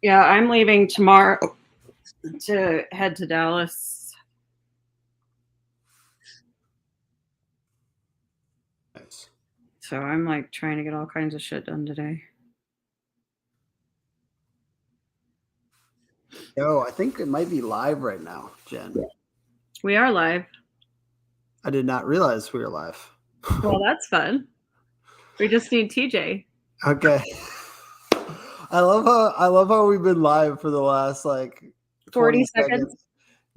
Yeah, I'm leaving tomorrow to head to Dallas. Nice. So I'm like trying to get all kinds of shit done today. Yo, I think it might be live right now, Jen. We are live. I did not realize we were live. Well, that's fun. We just need TJ. Okay. I love how we've been live for the last like 40 20 seconds.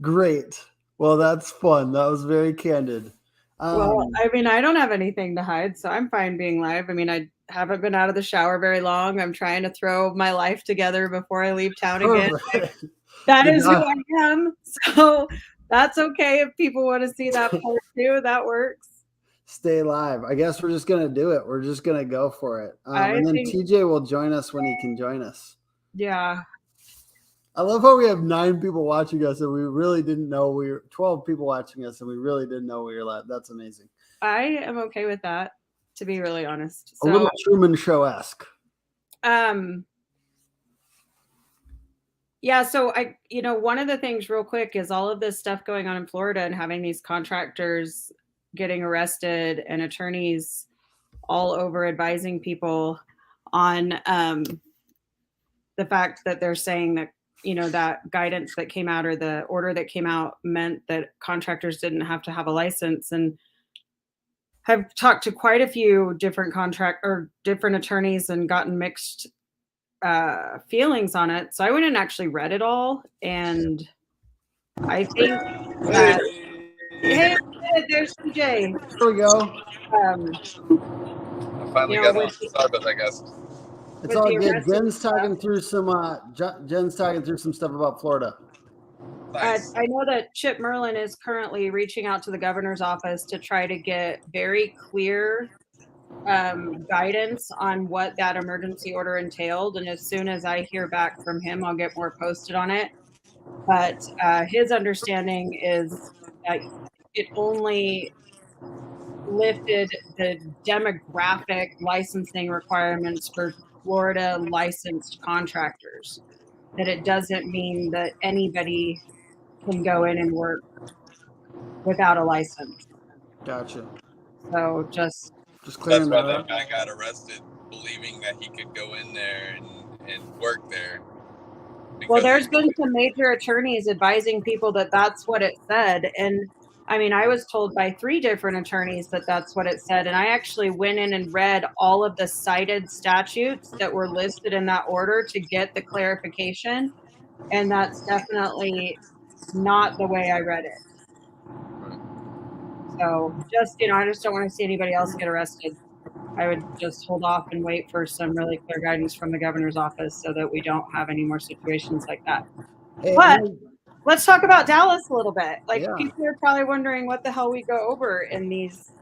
Great. Well, that's fun. That was very candid. Well, I mean, I don't have anything to hide, so I'm fine being live. I mean, I haven't been out of the shower very long. I'm trying to throw my life together before I leave town again. That is who I am. So that's okay if people want to see that part too. That works. Stay live. I guess we're just gonna do it. We're just gonna go for it. And then TJ will join us when he can join us. Yeah. I love how we have 9 people watching us and we really didn't know 12 people watching us and we really didn't know we were live. That's amazing. I am okay with that, to be really honest. So, a little Truman Show-esque. Yeah, so one of the things real quick is all of this stuff going on in Florida and having these contractors getting arrested and attorneys all over advising people on the fact that they're saying that, that guidance that came out or the order that came out meant that contractors didn't have to have a license. And I've talked to quite a few different different attorneys and gotten mixed feelings on it. So I went and actually read it all. And I think that, hey, there's CJ. There we go. I finally got on Starbucks, I guess. It's all good. Jen's talking through some stuff about Florida. Nice. I know that Chip Merlin is currently reaching out to the governor's office to try to get very clear guidance on what that emergency order entailed. And as soon as I hear back from him, I'll get more posted on it. But his understanding is that it only lifted the demographic licensing requirements for Florida licensed contractors, that it doesn't mean that anybody can go in and work without a license. Gotcha. So just clearing that's why that guy got arrested, believing that he could go in there and work there. Well, there's been some major attorneys advising people that that's what it said. And I mean, I was told by 3 different attorneys that that's what it said. And I actually went in and read all of the cited statutes that were listed in that order to get the clarification. And that's definitely not the way I read it. So just, I just don't want to see anybody else get arrested. I would just hold off and wait for some really clear guidance from the governor's office so that we don't have any more situations like that. But let's talk about Dallas a little bit. People are probably wondering what the hell we go over in these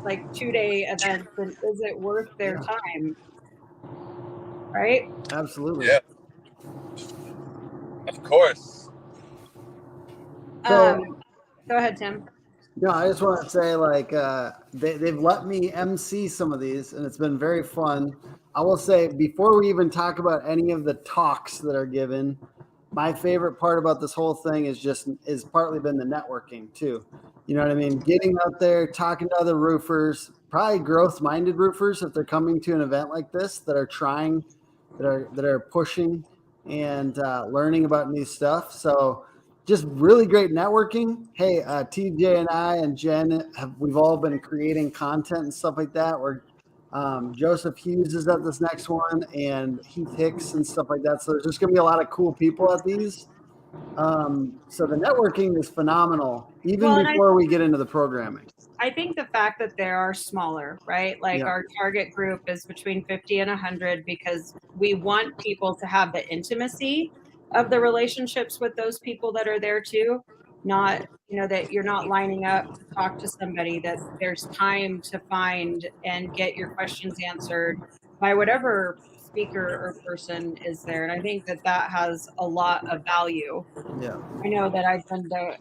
2-day events, and is it worth their time? Right? Absolutely. Yeah. Of course. Go ahead, Tim. No, I just want to say, they've let me MC some of these, and it's been very fun. I will say, before we even talk about any of the talks that are given, my favorite part about this whole thing is partly been the networking too. You know what I mean? Getting out there, talking to other roofers, probably growth-minded roofers if they're coming to an event like this that are trying, that are pushing and learning about new stuff. So just really great networking. Hey, TJ and I and Jen, we've all been creating content and stuff like that. Joseph Hughes is at this next one, and Heath Hicks and stuff like that. So there's just going to be a lot of cool people at these. So the networking is phenomenal, even before we get into the programming. I think the fact that they are smaller, right? Our target group is between 50 and 100 because we want people to have the intimacy of the relationships with those people that are there too. Not, that you're not lining up to talk to somebody, that there's time to find and get your questions answered by whatever speaker or person is there. And I think that has a lot of value. Yeah. I know that I've been to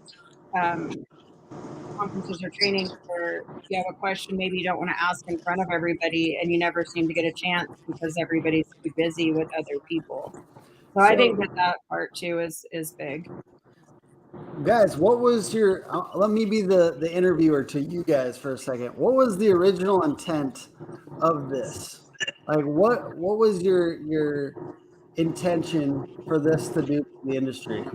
conferences or trainings where you have a question maybe you don't want to ask in front of everybody and you never seem to get a chance because everybody's too busy with other people. So I think that part too is big. Guys, what was your? Let me be the interviewer to you guys for a second. What was the original intent of this? Like, what was your intention for this to do to the industry?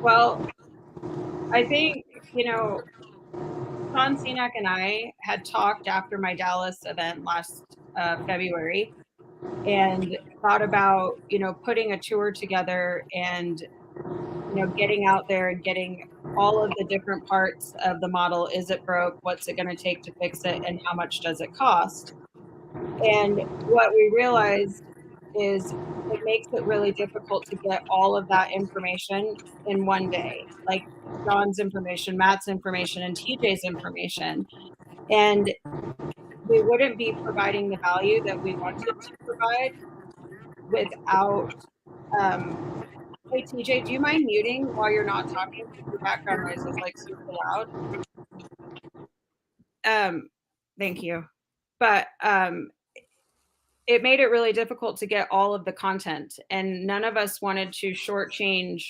Well, I think, Sean Cenac and I had talked after my Dallas event last February and thought about, putting a tour together and, getting out there and getting all of the different parts of the model. Is it broke? What's it going to take to fix it? And how much does it cost? And what we realized is it makes it really difficult to get all of that information in one day, like John's information, Matt's information, and TJ's information. And we wouldn't be providing the value that we wanted to provide without. Hey, TJ, do you mind muting while you're not talking? Your background noise is like super loud. Thank you. But it made it really difficult to get all of the content, and none of us wanted to shortchange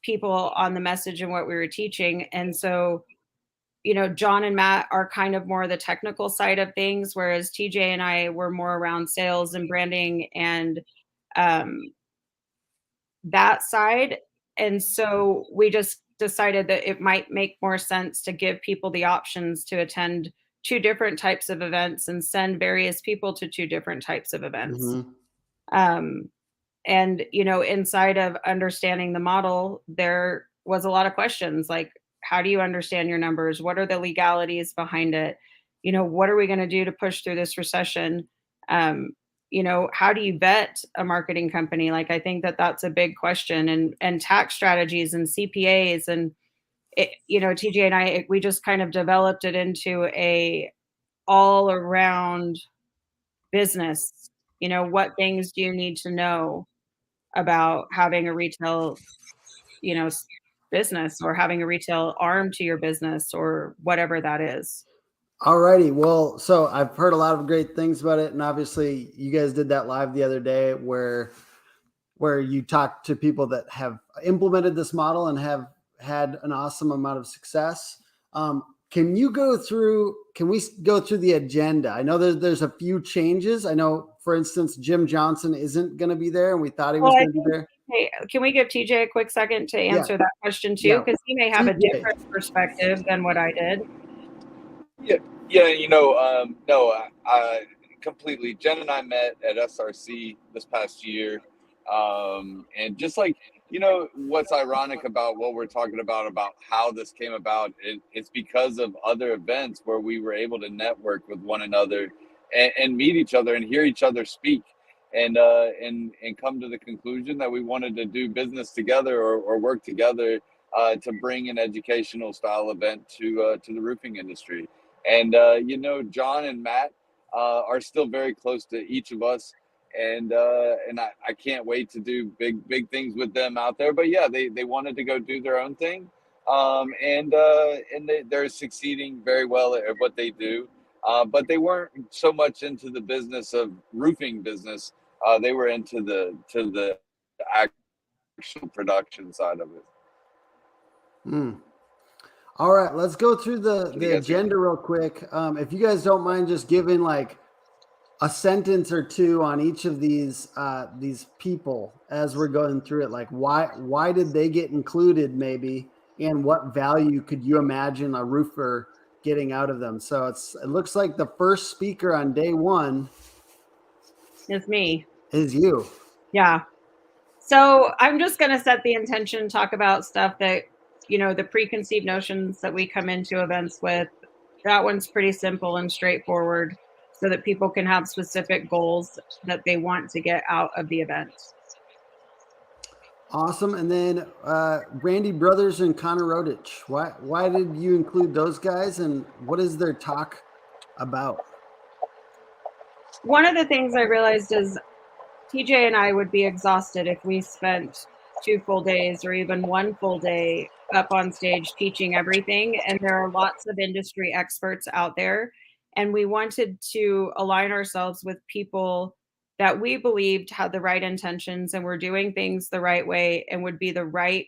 people on the message and what we were teaching. And so, John and Matt are kind of more the technical side of things, whereas TJ and I were more around sales and branding and that side. And so we just decided that it might make more sense to give people the options to attend two different types of events and send various people to two different types of events. Mm-hmm. And, inside of understanding the model, there was a lot of questions like, how do you understand your numbers? What are the legalities behind it? What are we going to do to push through this recession? How do you vet a marketing company? Like, I think that that's a big question, and tax strategies and CPAs and TJ and I, we just kind of developed it into a all around business. What things do you need to know about having a retail, business, or having a retail arm to your business, or whatever that is. All righty. Well, so I've heard a lot of great things about it, and obviously, you guys did that live the other day where you talked to people that have implemented this model and have had an awesome amount of success. Can we go through the agenda? I know there's a few changes. I know, for instance, Jim Johnson isn't going to be there, and we thought he was going to be there. Hey, can we give TJ a quick second to answer that question too? Because he may have a different perspective than what I did. Yeah. No, I completely. Jen and I met at SRC this past year. And just like, what's ironic about what we're talking about how this came about, it's because of other events where we were able to network with one another and meet each other and hear each other speak and come to the conclusion that we wanted to do business together or work together to bring an educational style event to the roofing industry. And, John and Matt are still very close to each of us. And I can't wait to do big things with them out there. But yeah, they wanted to go do their own thing, and they're succeeding very well at what they do. But they weren't so much into the business of roofing business. They were into the actual production side of it. All right, let's go through the agenda real quick. If you guys don't mind, just giving like a sentence or two on each of these people as we're going through it. Like why did they get included maybe, and what value could you imagine a roofer getting out of them? So it looks like the first speaker on day one is me. Is you. Yeah. So I'm just going to set the intention, talk about stuff that, the preconceived notions that we come into events with. That one's pretty simple and straightforward, so that people can have specific goals that they want to get out of the event. Awesome. And then Randy Brothers and Connor Rodich. Why did you include those guys, and what is their talk about? One of the things I realized is TJ and I would be exhausted if we spent 2 full days or even 1 full day up on stage teaching everything. And there are lots of industry experts out there. And we wanted to align ourselves with people that we believed had the right intentions and were doing things the right way and would be the right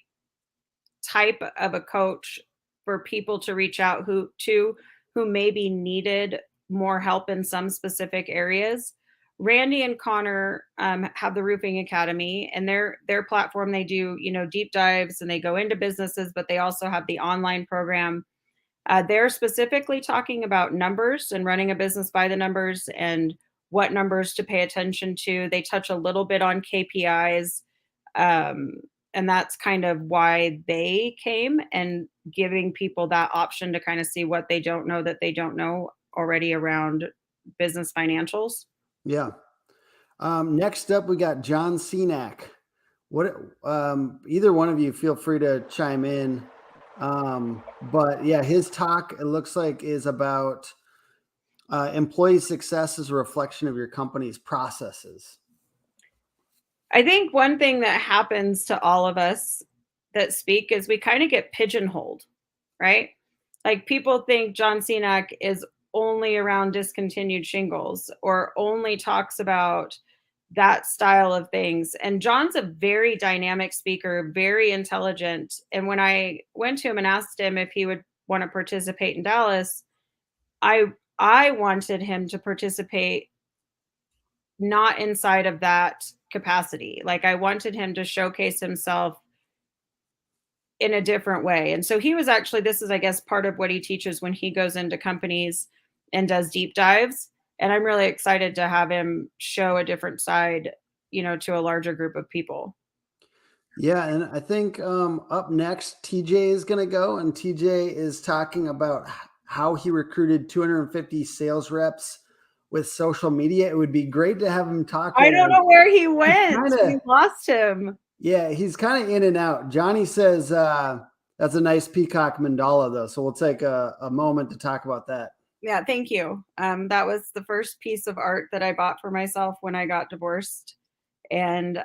type of a coach for people to reach out who maybe needed more help in some specific areas. Randy and Connor have the Roofing Academy, and their platform. They do deep dives and they go into businesses, but they also have the online program. They're specifically talking about numbers and running a business by the numbers and what numbers to pay attention to. They touch a little bit on KPIs. And that's kind of why they came, and giving people that option to kind of see what they don't know that they don't know already around business financials. Yeah. Next up, we got John Cenac. What? Either one of you feel free to chime in. But yeah, his talk, it looks like, is about employee success as a reflection of your company's processes. I think one thing that happens to all of us that speak is we kind of get pigeonholed, right? Like people think John Cenac is only around discontinued shingles or only talks about that style of things. And John's a very dynamic speaker, very intelligent. And when I went to him and asked him if he would want to participate in Dallas, I wanted him to participate not inside of that capacity. Like I wanted him to showcase himself in a different way. And so he was actually, this is, I guess, part of what he teaches when he goes into companies and does deep dives. And I'm really excited to have him show a different side, to a larger group of people. Yeah. And I think up next, TJ is going to go, and TJ is talking about how he recruited 250 sales reps with social media. It would be great to have him talk. I don't know where he went. We lost him. Yeah, he's kind of in and out. Johnny says that's a nice peacock mandala, though. So we'll take a moment to talk about that. Yeah, thank you. That was the first piece of art that I bought for myself when I got divorced. And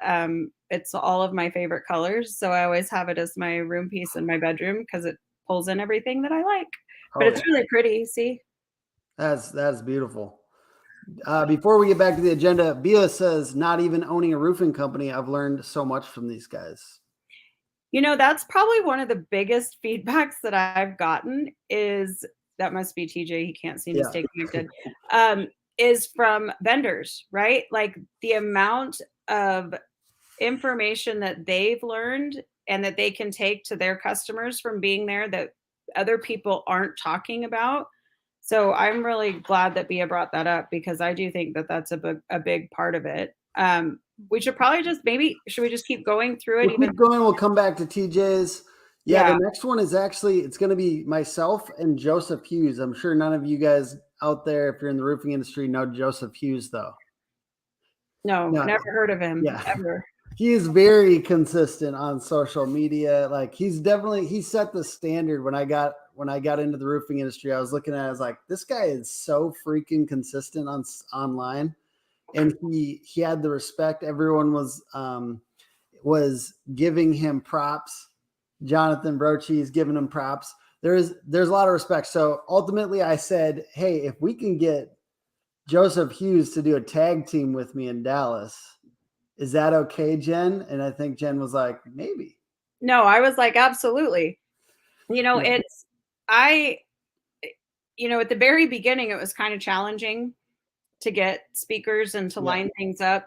it's all of my favorite colors. So I always have it as my room piece in my bedroom because it pulls in everything that I like. But it's really pretty. See? That's beautiful. Before we get back to the agenda, Bia says, not even owning a roofing company, I've learned so much from these guys. That's probably one of the biggest feedbacks that I've gotten is, that must be TJ, he can't seem to stay connected, is from vendors, right? Like the amount of information that they've learned and that they can take to their customers from being there that other people aren't talking about. So I'm really glad that Bia brought that up, because I do think that that's a big part of it. We should probably should we just keep going through it? Keep going. We'll come back to TJ's. Yeah, the next one is actually, it's going to be myself and Joseph Hughes. I'm sure none of you guys out there, if you're in the roofing industry, know Joseph Hughes, though. No, never heard of him. Yeah. Ever. He is very consistent on social media. Like he set the standard when I got into the roofing industry. I was looking at it, I was like, this guy is so freaking consistent online. And he had the respect. Everyone was giving him props. Jonathan Brochi is giving him props. There's a lot of respect. So ultimately I said, hey, if we can get Joseph Hughes to do a tag team with me in Dallas, is that okay, Jen? And I think Jen was like, maybe. No, I was like, absolutely. At the very beginning, it was kind of challenging to get speakers and to line things up.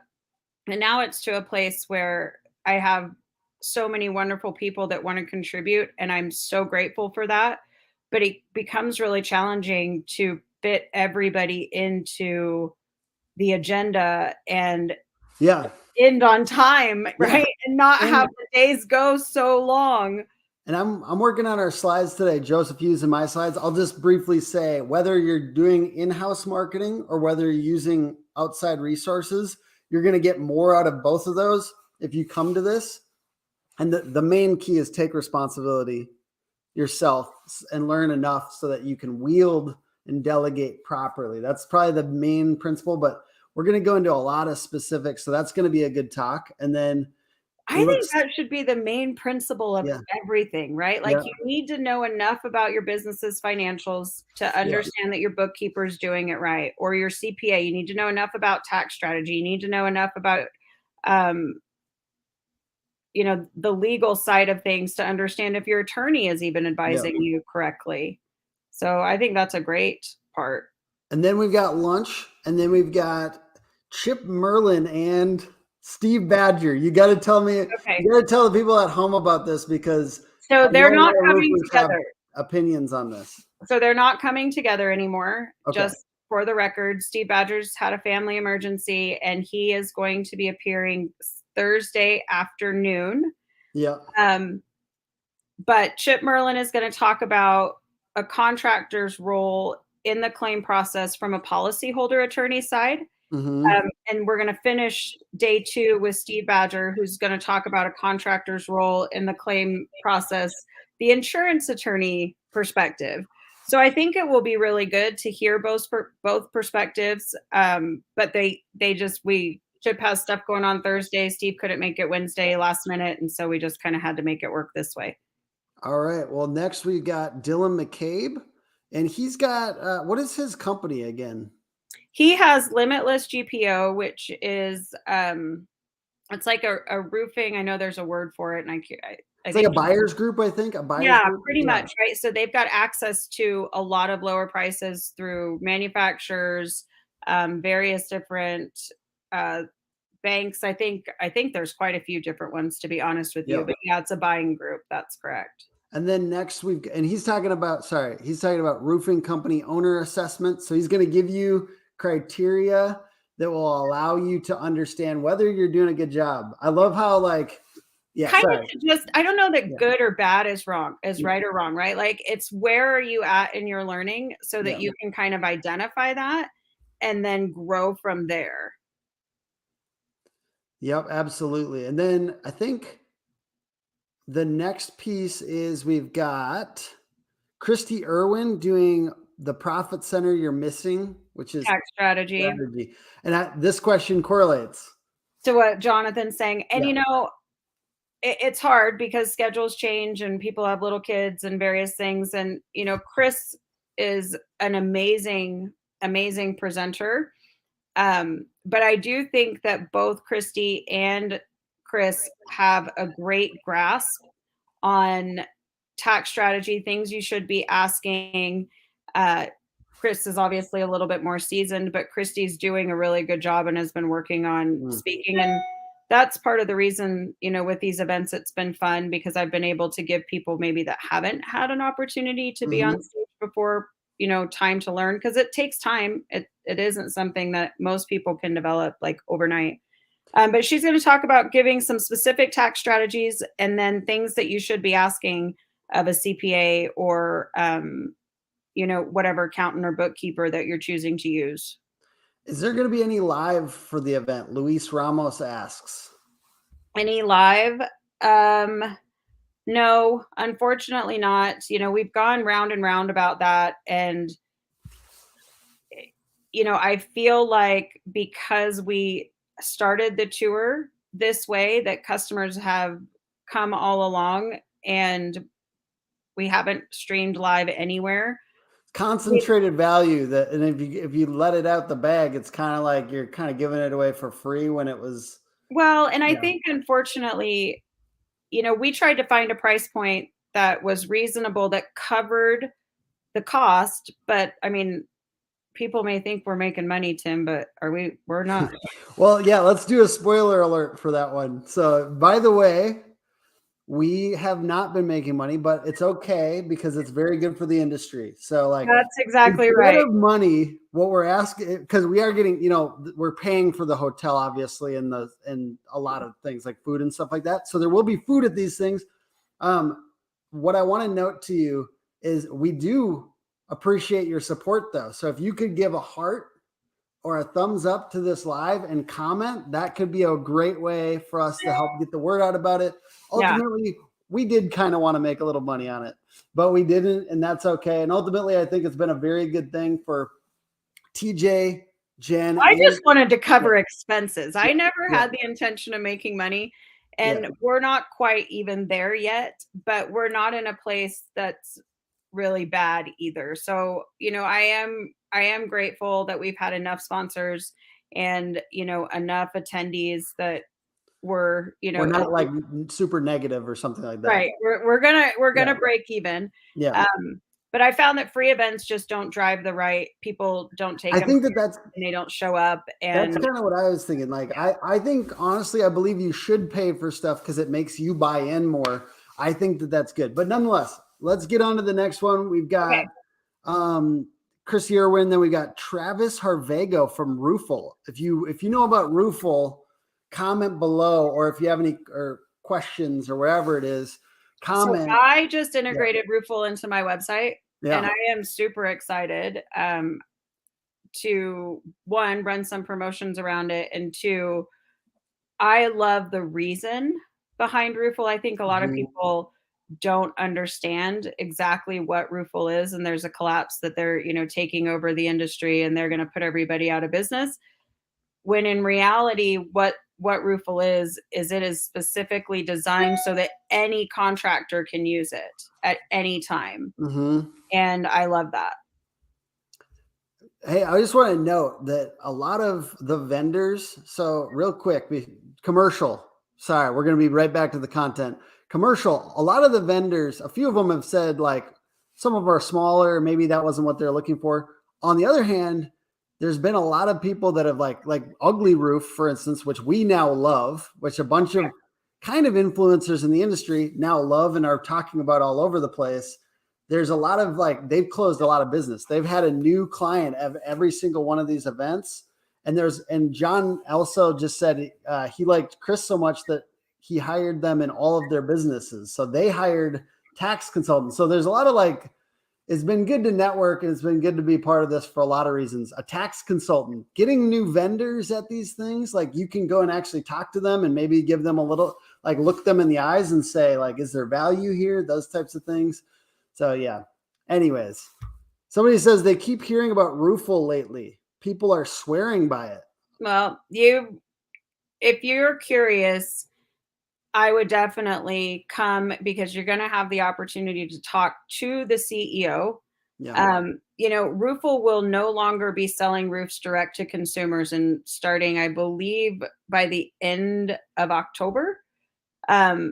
And now it's to a place where I have so many wonderful people that want to contribute, and I'm so grateful for that. But it becomes really challenging to fit everybody into the agenda and end on time, right? And not have the days go so long. And I'm working on our slides today, Joseph Hughes and my slides. I'll just briefly say, whether you're doing in-house marketing or whether you're using outside resources, you're going to get more out of both of those if you come to this. And the main key is take responsibility yourself and learn enough so that you can wield and delegate properly. That's probably the main principle, but we're going to go into a lot of specifics. So that's going to be a good talk. And then I think that should be the main principle of everything, right? Like you need to know enough about your business's financials to understand that your bookkeeper is doing it right, or your CPA. You need to know enough about tax strategy. You need to know enough about, the legal side of things to understand if your attorney is even advising you correctly. So I think that's a great part. And then we've got lunch, and then we've got Chip Merlin and Steve Badger. You got to tell me. Okay. You got to tell the people at home about this because they're not coming together. Opinions on this. So they're not coming together anymore. Okay. Just for the record, Steve Badger's had a family emergency, and he is going to be appearing Thursday afternoon. Yeah. But Chip Merlin is going to talk about a contractor's role in the claim process from a policyholder attorney side. Mm-hmm. And we're going to finish day 2 with Steve Badger, who's going to talk about a contractor's role in the claim process, the insurance attorney perspective. So I think it will be really good to hear both perspectives. But Chip has stuff going on Thursday. Steve couldn't make it Wednesday last minute. And so we just kind of had to make it work this way. All right. Well, next we've got Dylan McCabe, and he's got, what is his company again? He has Limitless GPO, which is, it's like a roofing. I know there's a word for it. And it's like a buyer's group, I think. Group? Pretty much. Right. So they've got access to a lot of lower prices through manufacturers, various different, banks. I think there's quite a few different ones, to be honest with you, but it's a buying group. That's correct. And then next week, and he's talking about roofing company owner assessment. So he's going to give you criteria that will allow you to understand whether you're doing a good job. I love how I don't know that good or bad is right or wrong, right? Like it's where are you at in your learning so that you can kind of identify that and then grow from there. Yep, absolutely. And then I think the next piece is we've got Christy Irwin doing the profit center you're missing, which is tax strategy. And this question correlates to what Jonathan's saying. And, it's hard because schedules change and people have little kids and various things. And, Chris is an amazing, amazing presenter. But I do think that both Christy and Chris have a great grasp on tax strategy, things you should be asking. Chris is obviously a little bit more seasoned, but Christy's doing a really good job and has been working on speaking. And that's part of the reason, with these events, it's been fun because I've been able to give people maybe that haven't had an opportunity to be on stage before, time to learn, because it takes time. It isn't something that most people can develop like overnight. But she's going to talk about giving some specific tax strategies and then things that you should be asking of a CPA or, whatever accountant or bookkeeper that you're choosing to use. Is there going to be any live for the event? Luis Ramos asks. Any live? No, unfortunately not. We've gone round and round about that. And, I feel like because we started the tour this way, that customers have come all along and we haven't streamed live anywhere. Concentrated value and if you let it out the bag, it's kind of like you're kind of giving it away for free when it was. Well, and I think unfortunately, we tried to find a price point that was reasonable, that covered the cost. But I mean, people may think we're making money, Tim, but we're not. Well, yeah, let's do a spoiler alert for that one. So by the way, we have not been making money, but it's okay because it's very good for the industry. So that's exactly right. Of money, what we're asking, because we are getting, we're paying for the hotel, obviously, and a lot of things like food and stuff like that. So there will be food at these things. What I want to note to you is we do appreciate your support though. So if you could give a heart or a thumbs up to this live and comment, that could be a great way for us to help get the word out about it. Ultimately, we did kind of want to make a little money on it, but we didn't, and that's okay. And ultimately, I think it's been a very good thing for TJ, Jen. I just wanted to cover expenses. I never had the intention of making money. And Yeah. we're not quite even there yet, but we're not in a place that's really bad either. So, I am grateful that we've had enough sponsors and, enough attendees that were, We're not like super negative or something like that. right. We're gonna Yeah. break even. Yeah. But I found that free events just don't drive the right people, don't take I them, think that that's and they don't show up. That's And kind of what I was thinking. Like, I think honestly, I believe you should pay for stuff because it makes you buy in more. I think that that's good. But nonetheless, let's get on to the next one. We've got Chris Irwin, then we got Travis Harvego from Roofle. If you know about Roofle, comment below, or if you have any questions or wherever it is, comment. So I just integrated Roofle into my website, and Yeah. I am super excited to, one, run some promotions around it, and two, I love the reason behind Roofle. I think a lot of Mhm. people don't understand exactly what Roofle is, and there's a collapse that they're, taking over the industry and they're going to put everybody out of business. When in reality, what Roofle is it is specifically designed so that any contractor can use it at any time. Mhm. And I love that. Hey, I just want to note that a lot of the vendors, so real quick, commercial. Sorry, we're going to be right back to the content. Commercial, a lot of the vendors, a few of them have said like some of them are smaller, maybe that wasn't what they're looking for. On the other hand, there's been a lot of people that have like Ugly Roof, for instance, which we now love, which a bunch of kind of influencers in the industry now love and are talking about all over the place. There's a lot of they've closed a lot of business. They've had a new client of every single one of these events. And John also just said he liked Chris so much that he hired them in all of their businesses. So they hired tax consultants. So there's a lot of it's been good to network and it's been good to be part of this for a lot of reasons. A tax consultant, getting new vendors at these things, you can go and actually talk to them and maybe give them a little, look them in the eyes and say, is there value here? Those types of things. So yeah. Anyways, somebody says they keep hearing about Roofle lately. People are swearing by it. Well, if you're curious, I would definitely come because you're going to have the opportunity to talk to the CEO. Yeah. Roofle will no longer be selling roofs direct to consumers and starting, I believe, by the end of October,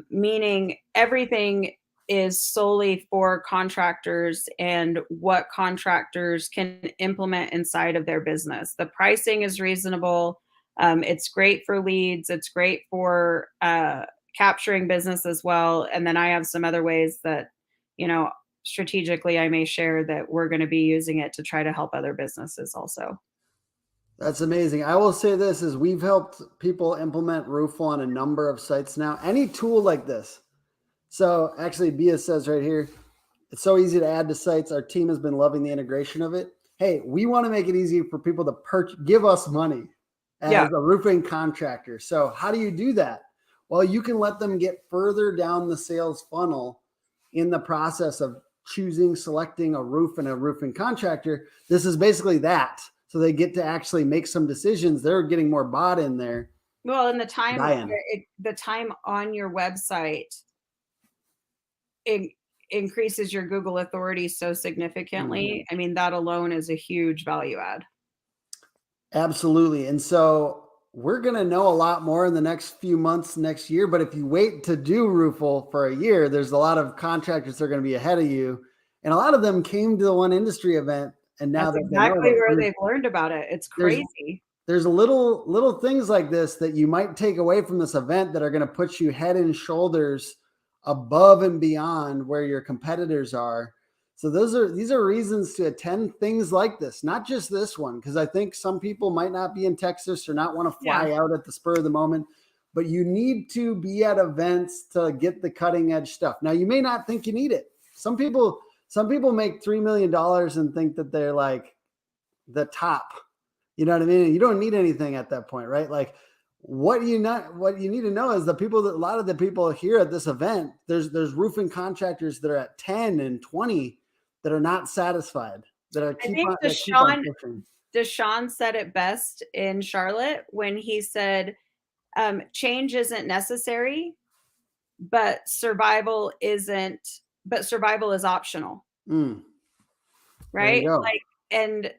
meaning everything is solely for contractors and what contractors can implement inside of their business. The pricing is reasonable. It's great for leads. It's great for capturing business as well. And then I have some other ways that, strategically I may share that we're going to be using it to try to help other businesses also. That's amazing. I will say this is we've helped people implement Roofle on a number of sites now. Any tool like this. So actually Bia says right here, it's so easy to add to sites. Our team has been loving the integration of it. Hey, we want to make it easy for people to give us money as a roofing contractor. So how do you do that? Well, you can let them get further down the sales funnel in the process of selecting a roof and a roofing contractor. This is basically that. So they get to actually make some decisions. They're getting more bought in there. Well, and the time on your website, it increases your Google authority so significantly. I mean, that alone is a huge value add. Absolutely. And so we're going to know a lot more in the next few months, next year. But if you wait to do Roofle for a year, there's a lot of contractors that are going to be ahead of you. And a lot of them came to the One Industry event. And now that's exactly where they've learned about it. It's crazy. There's little things like this that you might take away from this event that are going to put you head and shoulders above and beyond where your competitors are. So these are reasons to attend things like this, not just this one, because I think some people might not be in Texas or not want to fly out at the spur of the moment, but you need to be at events to get the cutting edge stuff. Now, you may not think you need it. Some people make $3 million and think that they're like the top. You know what I mean? You don't need anything at that point, right? What you need to know is a lot of the people here at this event, there's roofing contractors that are at 10 and 20 that are not satisfied, that are keep on pushing. Deshaun said it best in Charlotte when he said, change isn't necessary, but survival isn't, but survival is optional, Mm, there you right? go. Like, and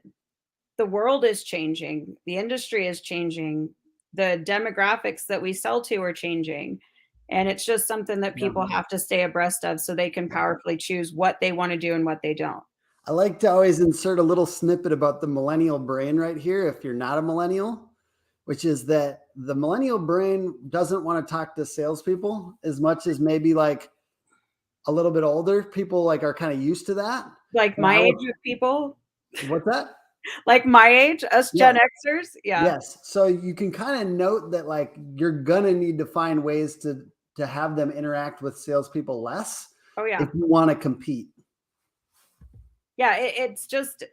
the world is changing, the industry is changing, the demographics that we sell to are changing. And it's just something that Yeah. people have to stay abreast of so they can powerfully choose what they want to do and what they don't. I like to always insert a little snippet about the millennial brain right here, if you're not a millennial, which is that the millennial brain doesn't want to talk to salespeople as much as maybe like a little bit older people like are kind of used to that. Like And my I age would, of people, what's that? like my age, us Yeah. Gen Xers. Yeah. Yes. So you can kind of note that like you're gonna need to find ways to have them interact with salespeople less Oh yeah. if you want to compete. Yeah. It's just,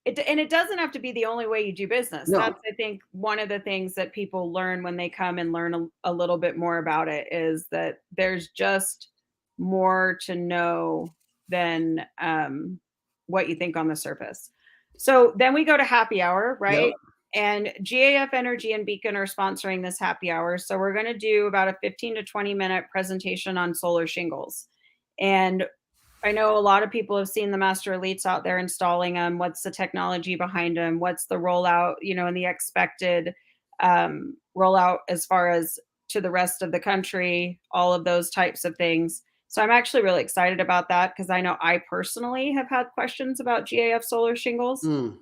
and it doesn't have to be the only way you do business. No. That's, I think, one of the things that people learn when they come and learn a little bit more about it is that there's just more to know than what you think on the surface. So then we go to happy hour, right? Yep. And GAF Energy and Beacon are sponsoring this happy hour. So we're going to do about a 15 to 20-minute presentation on solar shingles. And I know a lot of people have seen the Master Elites out there installing them. What's the technology behind them? What's the rollout, and the expected rollout as far as to the rest of the country, all of those types of things. So I'm actually really excited about that because I know I personally have had questions about GAF solar shingles. Mm.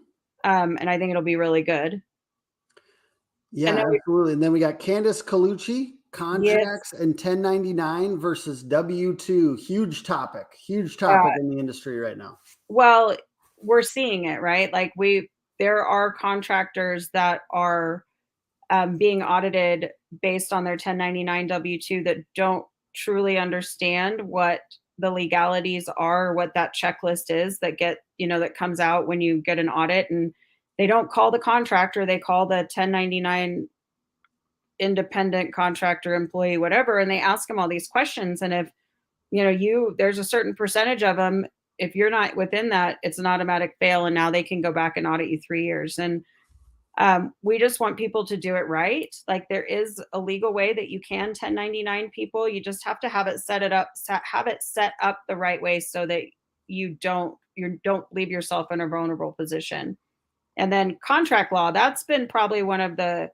And I think it'll be really good. Yeah, And then absolutely. And then we got Candace Colucci, yes, contracts and 1099 versus W2. Huge topic in the industry right now. well, we're seeing it, right? Like there are contractors that are being audited based on their 1099 W2 that don't truly understand what the legalities are, what that checklist is that that comes out when you get an audit, and they don't call the contractor, they call the 1099 independent contractor employee, whatever, and they ask them all these questions. And if there's a certain percentage of them, if you're not within that, it's an automatic fail, and now they can go back and audit you 3 years. And we just want people to do it right. Like there is a legal way that you can 1099 people. You just have to have it set up the right way so that you don't leave yourself in a vulnerable position. And then contract law, that's been probably one of the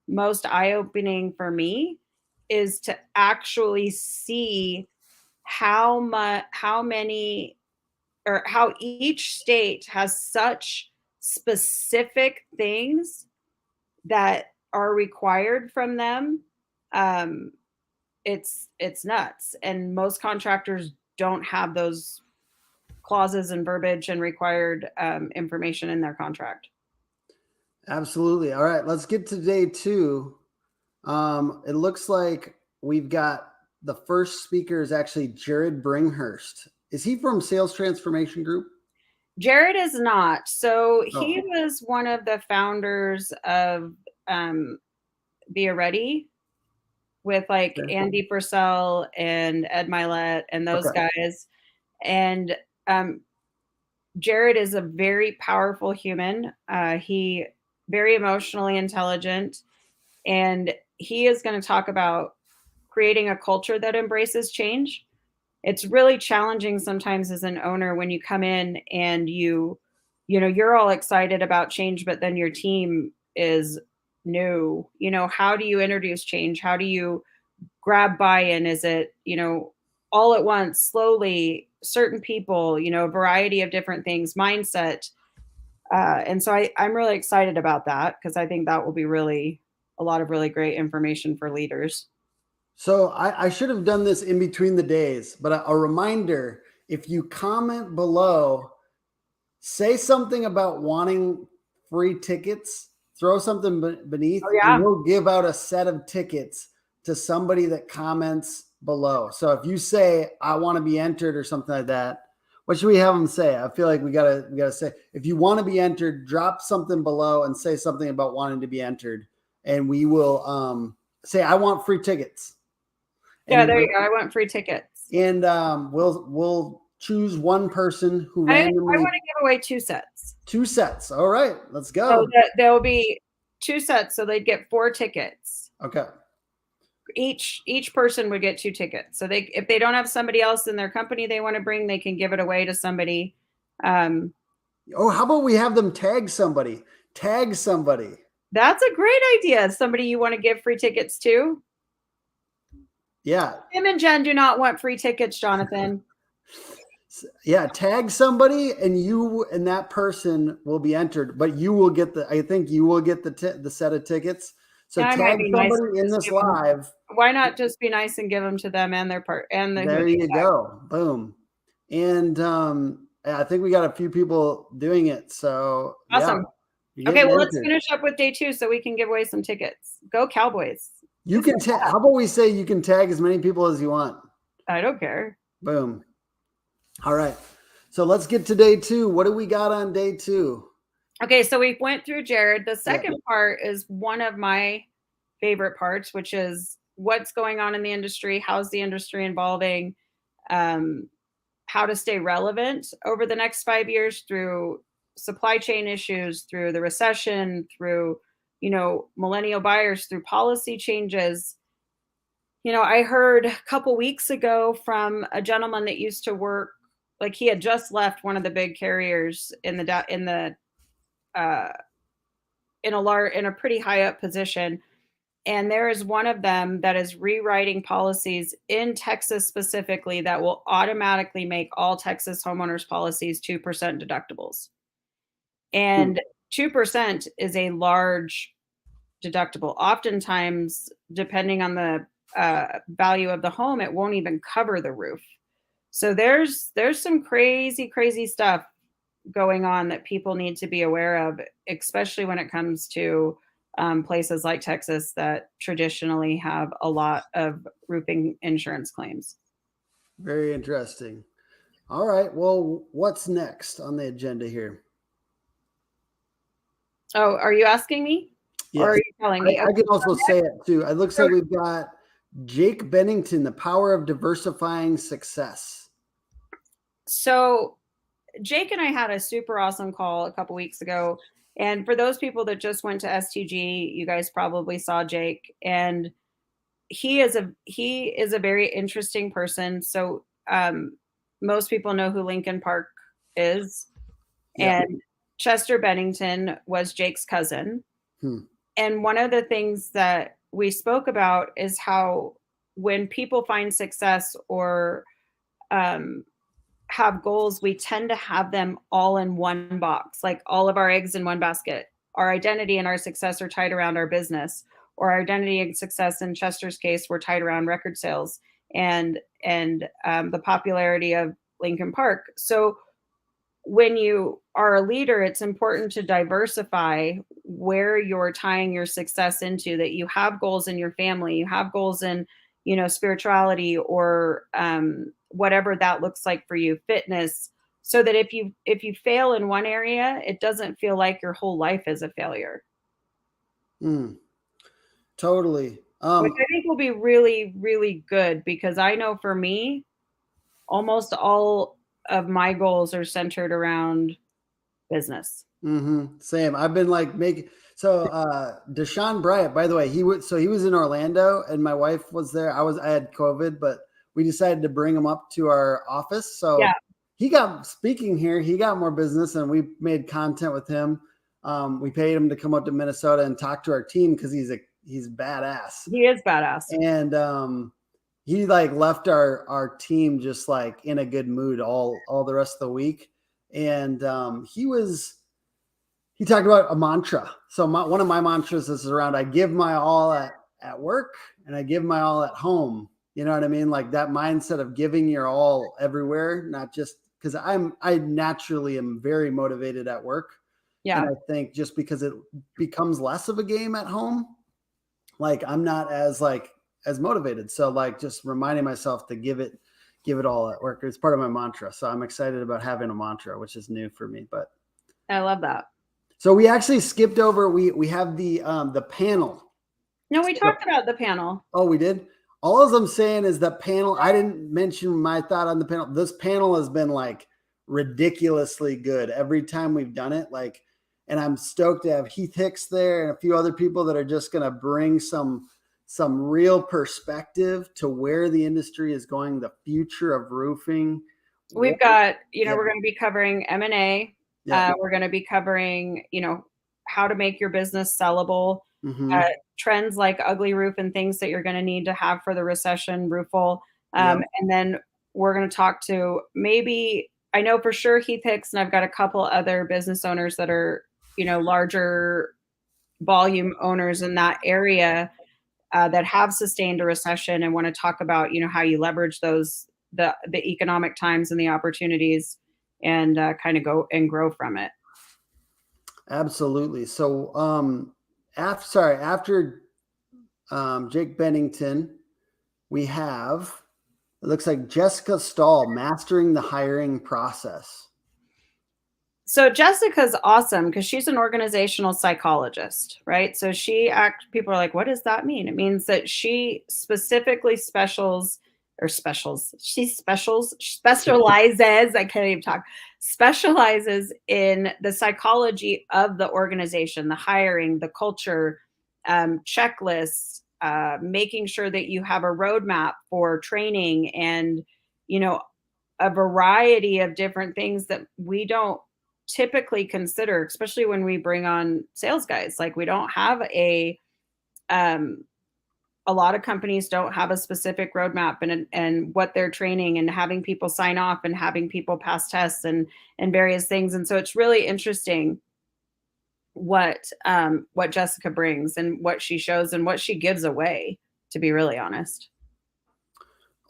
most eye-opening for me, is to actually see how many, or how each state has such specific things that are required from them. It's nuts, and most contractors don't have those clauses and verbiage and required information in their contract. Absolutely. All right, let's get to day 2. It looks like we've got the first speaker is actually Jared Bringhurst. Is he from Sales Transformation Group? Jared is not. So he was one of the founders of Be Ready with like Andy Purcell and Ed Milet and those guys. And Jared is a very powerful human. He very emotionally intelligent, and he is going to talk about creating a culture that embraces change. It's really challenging sometimes as an owner when you come in and you're all excited about change, but then your team is new. How do you introduce change? How do you grab buy-in? Is it, all at once, slowly, certain people, a variety of different things, mindset. And so I'm really excited about that because I think that will be really a lot of really great information for leaders. So I should have done this in between the days, but a reminder, if you comment below, say something about wanting free tickets, throw something beneath, and we'll give out a set of tickets to somebody that comments below. So if you say, I want to be entered or something like that, what should we have them say? I feel like we gotta say, if you want to be entered, drop something below and say something about wanting to be entered. And we will say, I want free tickets. Yeah, there you go. I want free tickets. And we'll choose one person who randomly. I want to give away 2 sets. 2 sets. All right, let's go. So there'll be 2 sets, so they'd get 4 tickets. Okay. each person would get 2 tickets. So if they don't have somebody else in their company they want to bring, they can give it away to somebody. Oh, how about we have them tag somebody? Tag somebody. That's a great idea. Somebody you want to give free tickets to? Yeah. Tim and Jen do not want free tickets, Jonathan. Yeah, tag somebody, and you and that person will be entered, but you will get I think you will get the set of tickets. So Yeah, tag somebody in this live. Why not just be nice and give them to them and their part and there you go. Boom. And I think we got a few people doing it. So awesome. Yeah, okay, well, let's finish up with day 2 so we can give away some tickets. Go Cowboys. You can how about we say you can tag as many people as you want? I don't care. Boom. All right. So let's get to day 2. What do we got on day 2? Okay, so we went through Jared. The second part is one of my favorite parts, which is what's going on in the industry, how's the industry evolving, how to stay relevant over the next 5 years through supply chain issues, through the recession, through, millennial buyers, through policy changes. I heard a couple weeks ago from a gentleman that used to work, like he had just left one of the big carriers in a pretty high up position. And there is one of them that is rewriting policies in Texas specifically that will automatically make all Texas homeowners policies 2% deductibles. And 2% is a large deductible. Oftentimes, depending on the value of the home, it won't even cover the roof. So there's some crazy, crazy stuff going on that people need to be aware of, especially when it comes to places like Texas that traditionally have a lot of roofing insurance claims. Very interesting. All right. Well, what's next on the agenda here? Oh, are you asking me? Yes. Or are you telling me? I can also say it too. It looks like we've got Jake Bennington, The Power of Diversifying Success. So Jake and I had a super awesome call a couple weeks ago. And for those people that just went to STG, you guys probably saw Jake. And he is a very interesting person. So most people know who Lincoln Park is. Yeah. And Chester Bennington was Jake's cousin. And one of the things that we spoke about is how when people find success or have goals, we tend to have them all in one box, like all of our eggs in one basket. Our identity and our success are tied around our business, or our identity and success in Chester's case were tied around record sales and the popularity of Lincoln Park. So when you are a leader, it's important to diversify where you're tying your success into, that you have goals in your family, you have goals in, spirituality or whatever that looks like for you, fitness, so that if you fail in one area, it doesn't feel like your whole life is a failure. Totally. Which I think will be really, really good, because I know for me, almost all of my goals are centered around business. Same. I've been like Deshaun Bryant, by the way, he was in Orlando and my wife was there. I had COVID, but we decided to bring him up to our office. So he got speaking here. He got more business and we made content with him. We paid him to come up to Minnesota and talk to our team because he's badass. He is badass. And he like left our team just like in a good mood all the rest of the week. And he talked about a mantra. So one of my mantras is around, I give my all at work and I give my all at home. You know what I mean? Like that mindset of giving your all everywhere, not just because I naturally am very motivated at work. Yeah. And I think just because it becomes less of a game at home, like I'm not as motivated. So like just reminding myself to give it all at work. It's part of my mantra. So I'm excited about having a mantra, which is new for me, but I love that. So we actually skipped over, we have the panel. No, we talked about the panel. Oh, we did? All I'm saying is the panel, I didn't mention my thought on the panel. This panel has been like ridiculously good every time we've done it. Like, and I'm stoked to have Heath Hicks there and a few other people that are just going to bring some some real perspective to where the industry is going, the future of roofing. We've got, Yeah. we're going to be covering M&A. Yeah. We're going to be covering, how to make your business sellable, Mhm. trends like ugly roof and things that you're going to need to have for the recession, Roofle. Yep. And then we're going to talk to maybe, I know for sure Heath Hicks, and I've got a couple other business owners that are, larger volume owners in that area that have sustained a recession and want to talk about, how you leverage those, the economic times and the opportunities and kind of go and grow from it. Absolutely. So, after Jake Bennington, we have, it looks like Jessica Stahl, Mastering the Hiring Process. So Jessica's awesome because she's an organizational psychologist, right? So people are like, what does that mean? It means that she specifically specializes, I can't even talk, specializes in the psychology of the organization, the hiring, the culture, checklists, making sure that you have a roadmap for training and, a variety of different things that we don't typically consider, especially when we bring on sales guys. Like we don't have a lot of companies don't have a specific roadmap and what they're training and having people sign off and having people pass tests and various things. And so it's really interesting what Jessica brings and what she shows and what she gives away, to be really honest.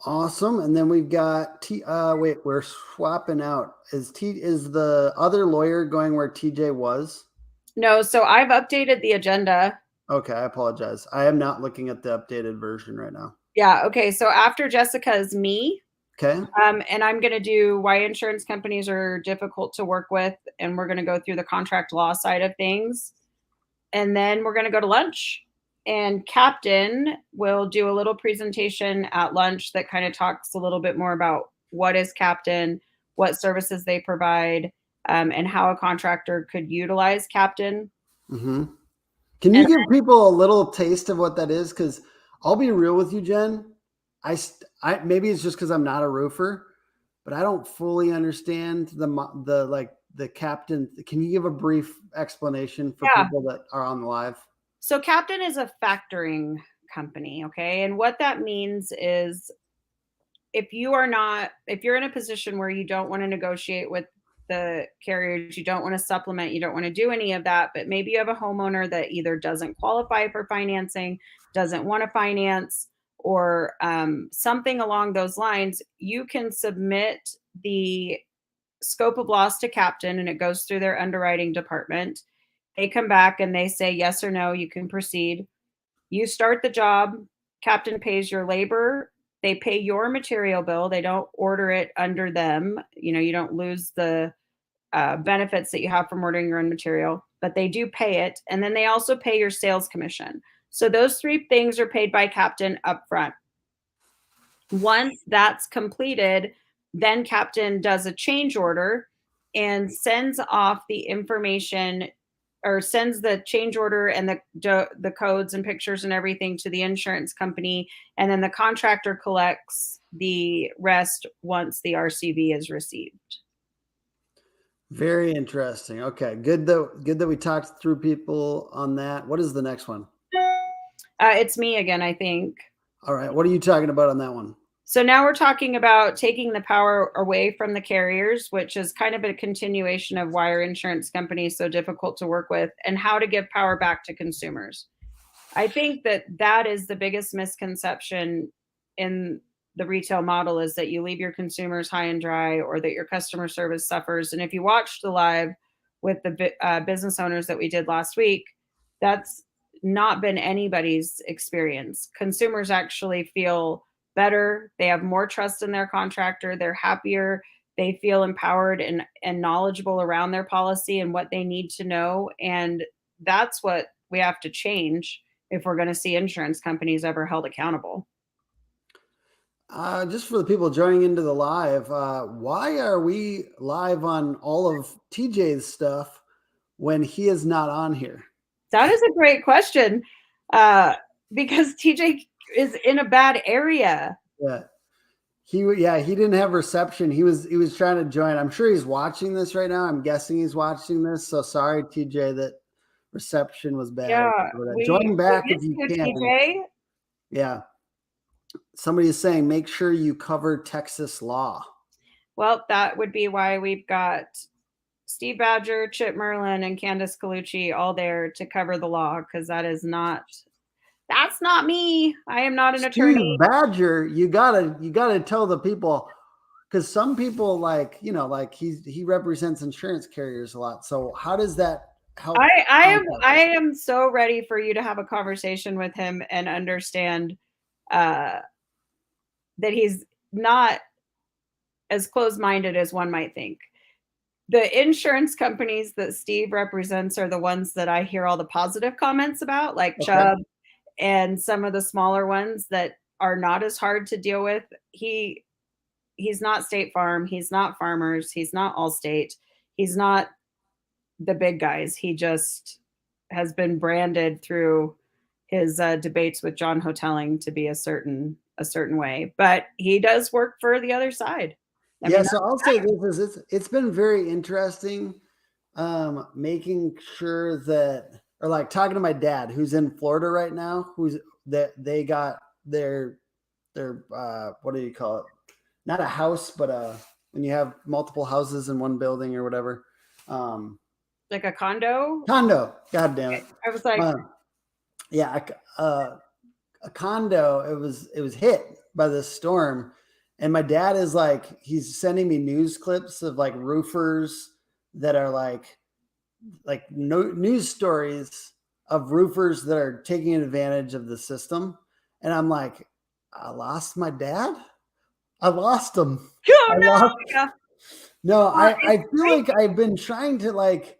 Awesome. And then we've got we're swapping out. Is the other lawyer going where TJ was? No, so I've updated the agenda. Okay, I apologize. I am not looking at the updated version right now. Yeah, okay. So after Jessica is me. Okay. And I'm going to do why insurance companies are difficult to work with, and we're going to go through the contract law side of things. And then we're going to go to lunch. And Captain will do a little presentation at lunch that kind of talks a little bit more about what is Captain, what services they provide, and how a contractor could utilize Captain. Mm-hmm. Can you give people a little taste of what that is? Because I'll be real with you, Jen. I maybe it's just because I'm not a roofer, but I don't fully understand the Captain. Can you give a brief explanation for people that are on the live? So Captain is a factoring company, okay? And what that means is if you're in a position where you don't want to negotiate with the carriers, you don't want to supplement, you don't want to do any of that, but maybe you have a homeowner that either doesn't qualify for financing, doesn't want to finance, or something along those lines, you can submit the scope of loss to Captain and it goes through their underwriting department. They come back and they say yes or no, you can proceed. You start the job, Captain pays your labor, they pay your material bill, they don't order it under them. You don't lose the benefits that you have from ordering your own material, but they do pay it. And then they also pay your sales commission. So those three things are paid by Captain upfront. Once that's completed, then Captain does a change order and sends off the information or sends the change order and the codes and pictures and everything to the insurance company. And then the contractor collects the rest once the RCV is received. Very interesting. Okay. Good that we talked through people on that. What is the next one? It's me again, I think. All right. What are you talking about on that one? So now we're talking about taking the power away from the carriers, which is kind of a continuation of why are insurance companies so difficult to work with, and how to give power back to consumers. I think that is the biggest misconception in the retail model, is that you leave your consumers high and dry, or that your customer service suffers. And if you watched the live with the business owners that we did last week, that's not been anybody's experience. Consumers actually feel better. They have more trust in their contractor. They're happier. They feel empowered and knowledgeable around their policy and what they need to know. And that's what we have to change if we're going to see insurance companies ever held accountable. Just for the people joining into the live, why are we live on all of TJ's stuff when he is not on here? That is a great question. because TJ is in a bad area. Yeah. He didn't have reception. He was trying to join. I'm sure he's watching this right now. I'm guessing he's watching this. So sorry, TJ, that reception was bad. Yeah, Join back we if you missed can. TJ. Yeah. Somebody is saying make sure you cover Texas law. Well, that would be why we've got Steve Badger, Chip Merlin, and Candace Colucci all there to cover the law, because that's not me. I am not an attorney. Steve Badger, you gotta tell the people, because some people like he represents insurance carriers a lot. So how does that help? I am so ready for you to have a conversation with him and understand that he's not as closed-minded as one might think. The insurance companies that Steve represents are the ones that I hear all the positive comments about, like Chubb and some of the smaller ones that are not as hard to deal with. He's not State Farm. He's not Farmers. He's not Allstate. He's not the big guys. He just has been branded through his debates with John Hotelling to be a certain way, but he does work for the other side. So I'll say this is it's been very interesting making sure that, or like talking to my dad who's in Florida right now, they got their what do you call it? Not a house, but when you have multiple houses in one building or whatever. Like a condo? Condo. God damn it. I was like, a condo. It was hit by this storm. And my dad is like, he's sending me news clips of like roofers that are like news stories of roofers that are taking advantage of the system. And I'm like, I lost my dad. I lost him. I feel like I've been trying to like,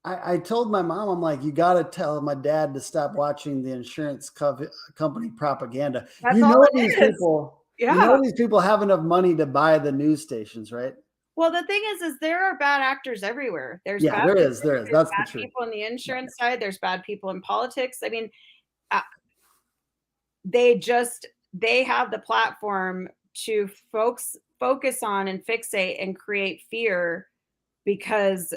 I told my mom, I'm like, you got to tell my dad to stop watching the insurance company propaganda. That's all it these is. people. Yeah. You know, these people have enough money to buy the news stations, right? Well, the thing is there are bad actors everywhere. There is. There is. That's bad the truth. People on the insurance side. There's bad people in politics. I mean, they have the platform to focus on and fixate and create fear, because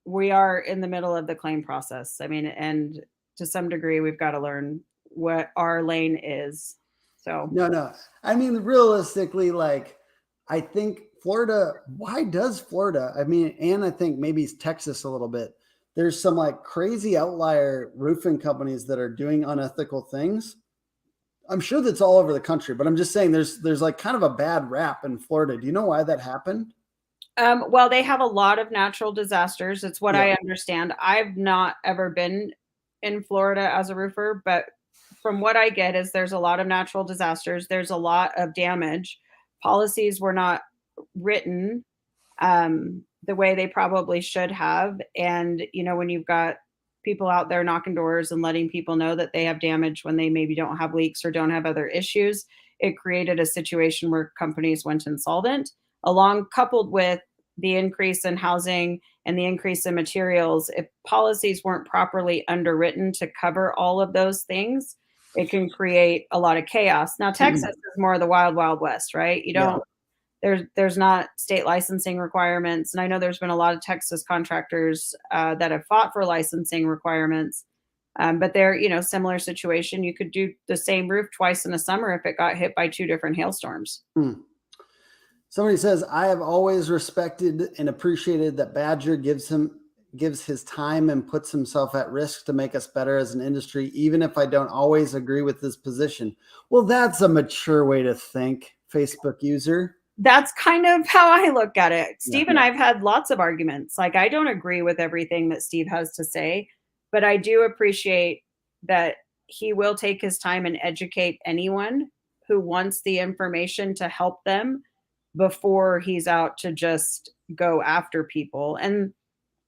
we are in the middle of the claim process. I mean, and to some degree, we've got to learn what our lane is. So no. I mean, realistically, like, I think Florida. Why does Florida? I mean, and I think maybe Texas a little bit. There's some like crazy outlier roofing companies that are doing unethical things. I'm sure that's all over the country, but I'm just saying there's like kind of a bad rap in Florida. Do you know why that happened? Well, they have a lot of natural disasters. It's what I understand. I've not ever been in Florida as a roofer, but from what I get is there's a lot of natural disasters. There's a lot of damage. Policies were not written the way they probably should have. And, you know, when you've got people out there knocking doors and letting people know that they have damage when they maybe don't have leaks or don't have other issues, it created a situation where companies went insolvent, coupled with the increase in housing and the increase in materials. If policies weren't properly underwritten to cover all of those things, it can create a lot of chaos. Now, Texas is more of the wild, wild west, right? You don't, there's not state licensing requirements. And I know there's been a lot of Texas contractors that have fought for licensing requirements, but they're, you know, similar situation. You could do the same roof twice in a summer if it got hit by 2 different hailstorms. Somebody says, I have always respected and appreciated that Badger gives his time and puts himself at risk to make us better as an industry, even if I don't always agree with his position. Well, that's a mature way to think, Facebook user. That's kind of how I look at it. Steve and I've had lots of arguments. Like, I don't agree with everything that Steve has to say, but I do appreciate that he will take his time and educate anyone who wants the information to help them before he's out to just go after people. And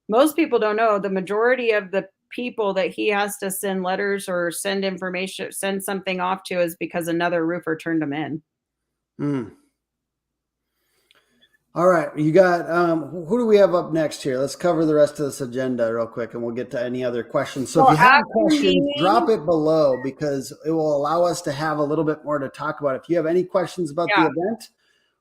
most people don't know the majority of the people that he has to send letters or send information, send something off to, is because another roofer turned them in. All right, you got who do we have up next here? Let's cover the rest of this agenda real quick, and we'll get to any other questions. So if Well, you have after questions, me, drop it below because it will allow us to have a little bit more to talk about. If you have any questions about the yeah. event,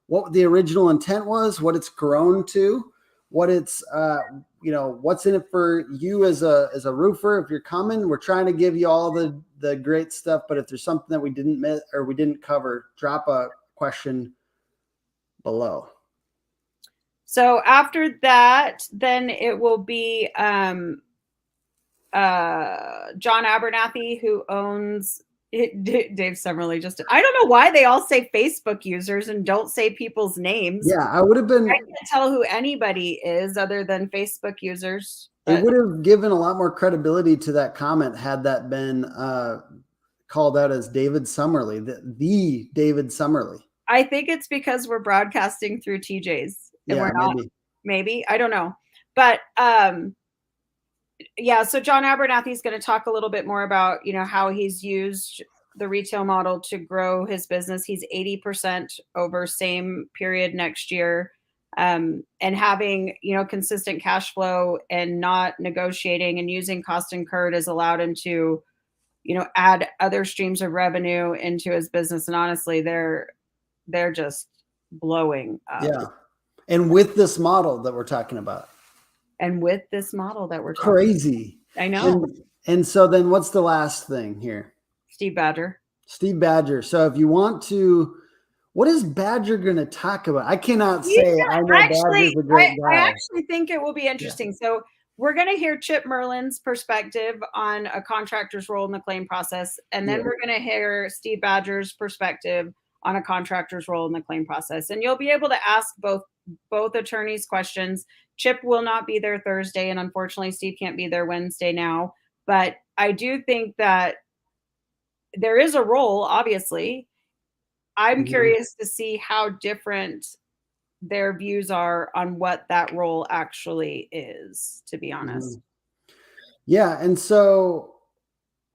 what the original intent was, what it's grown to, what it's what's in it for you as a roofer. If you're coming, we're trying to give you all the great stuff. But if there's something that we didn't miss or we didn't cover, drop a question below. So after that, then it will be John Abernathy, who owns Dave Summerly. Just I don't know why they all say Facebook users and don't say people's names. Yeah, I would have been. I can't tell who anybody is other than Facebook users. It would have given a lot more credibility to that comment had that been called out as David Summerly, the David Summerly. I think it's because we're broadcasting through TJ's. And yeah, we're not, maybe I don't know, but yeah. So John Abernathy is going to talk a little bit more about how he's used the retail model to grow his business. He's 80% over same period next year, and having consistent cash flow and not negotiating and using cost incurred has allowed him to add other streams of revenue into his business. And honestly, they're just blowing up. Yeah. And with this model that we're talking about. Crazy. I know. And so then what's the last thing here? Steve Badger. So if you want to, what is Badger going to talk about? I cannot say I know Badger's a great guy. I actually think it will be interesting. Yeah. So we're going to hear Chip Merlin's perspective on a contractor's role in the claim process. And then we're going to hear Steve Badger's perspective on a contractor's role in the claim process. And you'll be able to ask both attorneys questions. Chip will not be there Thursday, and unfortunately Steve can't be there Wednesday now. But I do think that there is a role, obviously. I'm curious to see how different their views are on what that role actually is, to be honest. Yeah, and so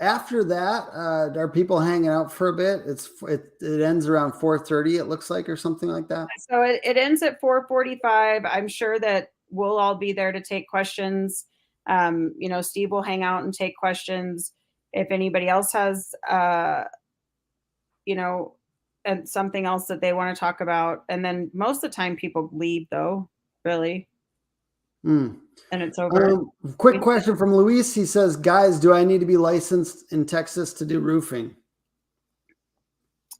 after that, are people hanging out for a bit? It ends around 4:30, it looks like, or something like that. So it ends at 4:45. I'm sure that we'll all be there to take questions. Steve will hang out and take questions. If anybody else has, and something else that they want to talk about. And then most of the time people leave, though, really. And it's over. Quick question from Luis. He says, guys, do I need to be licensed in Texas to do roofing?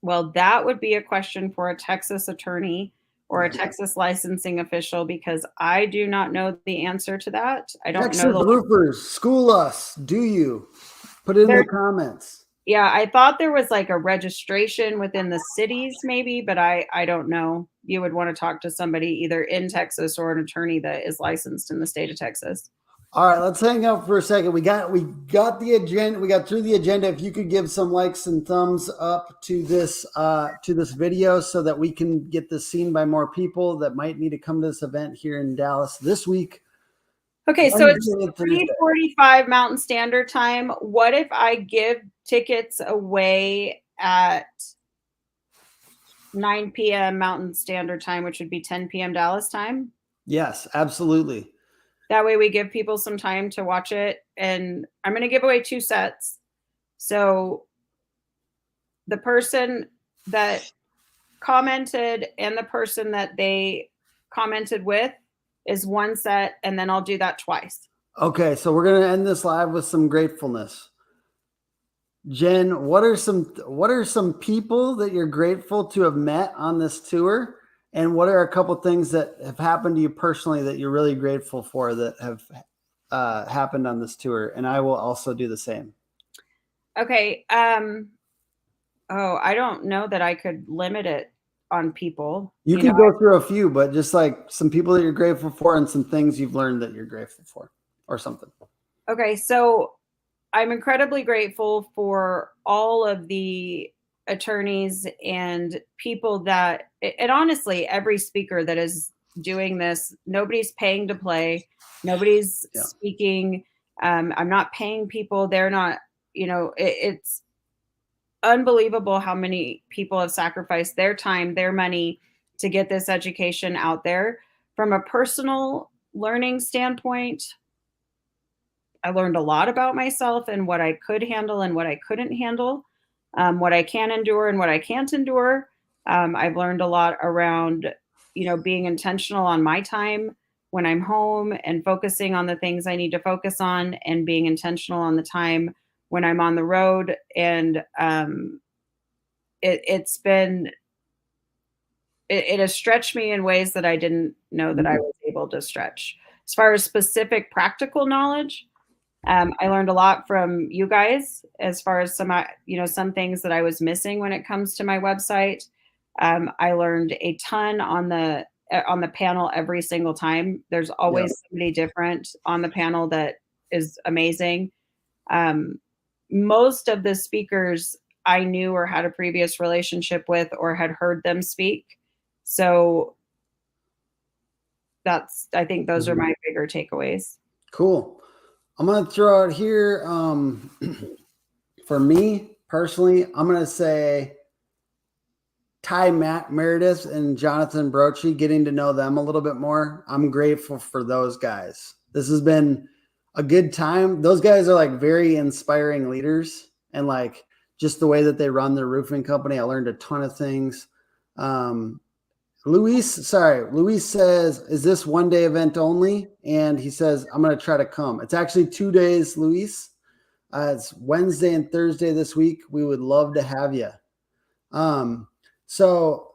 Well, that would be a question for a Texas attorney or a Texas licensing official, because I do not know the answer to that. I don't Texas know. Roofers, school us. Do you? Put it in the comments. Yeah, I thought there was like a registration within the cities maybe, but I don't know. You would want to talk to somebody either in Texas or an attorney that is licensed in the state of Texas. All right, let's hang out for a second. We got the agenda. We got through the agenda. If you could give some likes and thumbs up to this video so that we can get this seen by more people that might need to come to this event here in Dallas this week. Okay, so it's 3:45 Mountain Standard Time. What if I give tickets away at 9 p.m. Mountain Standard Time, which would be 10 p.m. Dallas time? Yes, absolutely. That way we give people some time to watch it. And I'm going to give away 2 sets. So the person that commented and the person that they commented with is 1 set, and then I'll do that twice. Okay, so we're going to end this live with some gratefulness. Jen, what are some people that you're grateful to have met on this tour? And what are a couple things that have happened to you personally that you're really grateful for that have happened on this tour? And I will also do the same. Okay. I don't know that I could limit it on people. You can go through a few, but just like some people that you're grateful for and some things you've learned that you're grateful for or something. Okay. So I'm incredibly grateful for all of the attorneys and people that, and honestly, every speaker that is doing this, nobody's paying to play. Nobody's speaking. I'm not paying people. They're not, it's unbelievable how many people have sacrificed their time, their money, to get this education out there. From a personal learning standpoint, I learned a lot about myself and what I could handle and what I couldn't handle, what I can endure and what I can't endure. I've learned a lot around, being intentional on my time when I'm home and focusing on the things I need to focus on, and being intentional on the time when I'm on the road. And it's been, it has stretched me in ways that I didn't know that I was able to stretch. As far as specific practical knowledge, I learned a lot from you guys as far as some things that I was missing when it comes to my website. I learned a ton on the panel every single time. There's always somebody different on the panel that is amazing. Most of the speakers I knew or had a previous relationship with or had heard them speak. So I think those are my bigger takeaways. Cool. I'm going to throw out here, for me personally, I'm going to say Ty Meredith and Jonathan Brochi, getting to know them a little bit more. I'm grateful for those guys. This has been a good time. Those guys are like very inspiring leaders, and like just the way that they run their roofing company. I learned a ton of things. Luis says, is this 1 day event only? And he says, I'm going to try to come. It's actually 2 days, Luis. It's Wednesday and Thursday this week. We would love to have you. So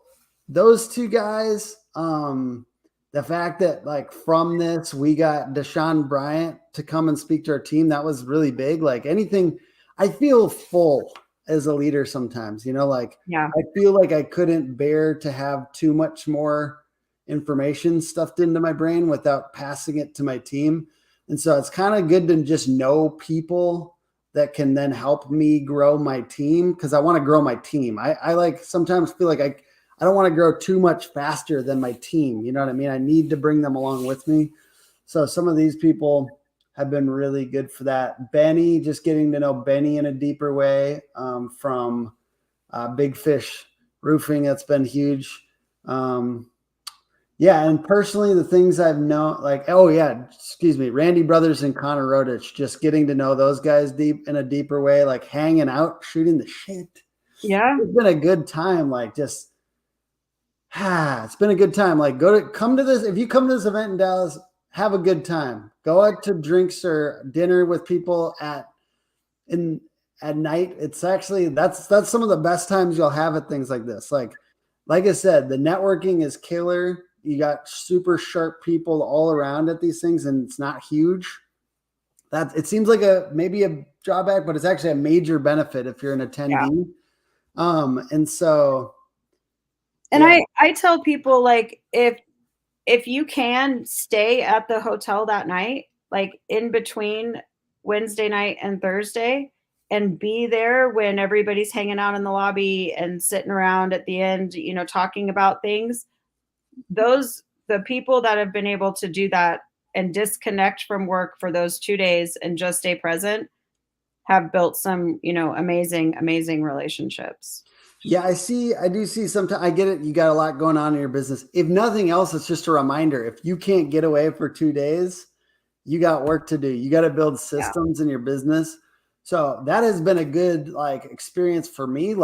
those two guys, the fact that like from this, we got Deshaun Bryant to come and speak to our team, that was really big. Like anything, I feel full as a leader sometimes, I feel like I couldn't bear to have too much more information stuffed into my brain without passing it to my team. And so it's kind of good to just know people that can then help me grow my team, because I want to grow my team. I like sometimes feel like I don't want to grow too much faster than my team. You know what I mean? I need to bring them along with me. So some of these people have been really good for that. Benny, just getting to know Benny in a deeper way, from Big Fish Roofing. That's been huge. And personally, the things I've known, Randy Brothers and Connor Rodich, just getting to know those guys in a deeper way, like hanging out, shooting the shit. Yeah. It's been a good time. It's been a good time. Like come to this. If you come to this event in Dallas, have a good time. Go out to drinks or dinner with people at night. It's actually, that's some of the best times you'll have at things like this. Like I said, the networking is killer. You got super sharp people all around at these things, and it's not huge. It seems like maybe a drawback, but it's actually a major benefit if you're an attendee. Yeah. I tell people, like, if you can stay at the hotel that night, like in between Wednesday night and Thursday, and be there when everybody's hanging out in the lobby and sitting around at the end, talking about things, the people that have been able to do that and disconnect from work for those 2 days and just stay present have built some, amazing relationships. Yeah, I do see sometimes. I get it. You got a lot going on in your business. If nothing else, it's just a reminder. If you can't get away for 2 days, you got work to do. You got to build systems in your business. So that has been a good experience for me,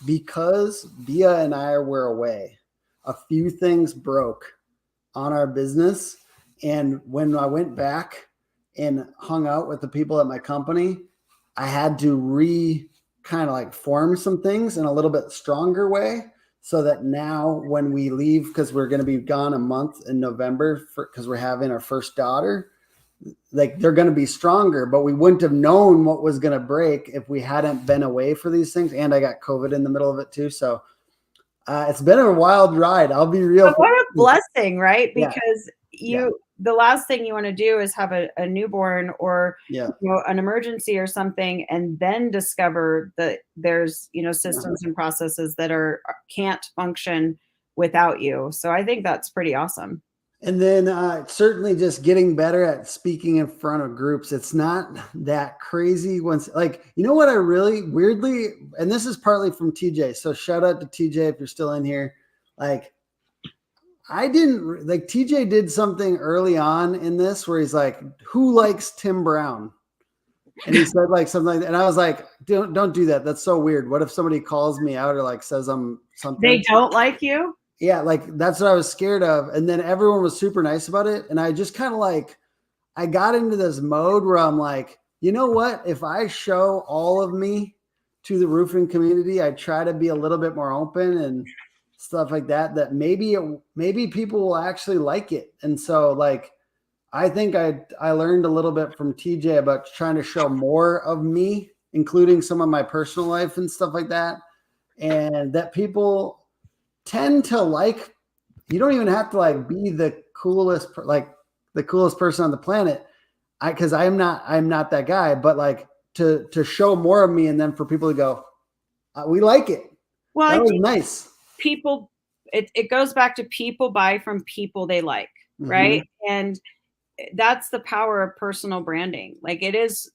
because Bia and I were away. A few things broke on our business. And when I went back and hung out with the people at my company, I had to form some things in a little bit stronger way, so that now when we leave, because we're going to be gone a month in November because we're having our first daughter, they're going to be stronger. But we wouldn't have known what was going to break if we hadn't been away for these things. And I got COVID in the middle of it too. So it's been a wild ride. I'll be real. But what a blessing, right? Because the last thing you want to do is have a newborn or an emergency or something, and then discover that there's systems and processes that can't function without you. So I think that's pretty awesome. And then certainly just getting better at speaking in front of groups. It's not that crazy once, what I really weirdly, and this is partly from TJ. So shout out to TJ if you're still in here. I didn't like TJ did something early on in this where he's like, who likes Tim Brown? And he said like something like that. And I was like, don't do that. That's so weird. What if somebody calls me out or like says I'm something? They don't like you? Yeah, like that's what I was scared of. And then everyone was super nice about it. And I just kind of like, I got into this mode where I'm like, you know what? If I show all of me to the roofing community, I try to be a little bit more open and stuff like that, that maybe people will actually like it. And so like, I think I learned a little bit from TJ about trying to show more of me, including some of my personal life and stuff like that. And that people tend to like, you don't even have to like be the coolest, like the coolest person on the planet. Cause I'm not that guy, but like to show more of me and then for people to go, we like it. Well, that I was think nice. people, it goes back to people buy from people they like, right? And that's the power of personal branding. Like it is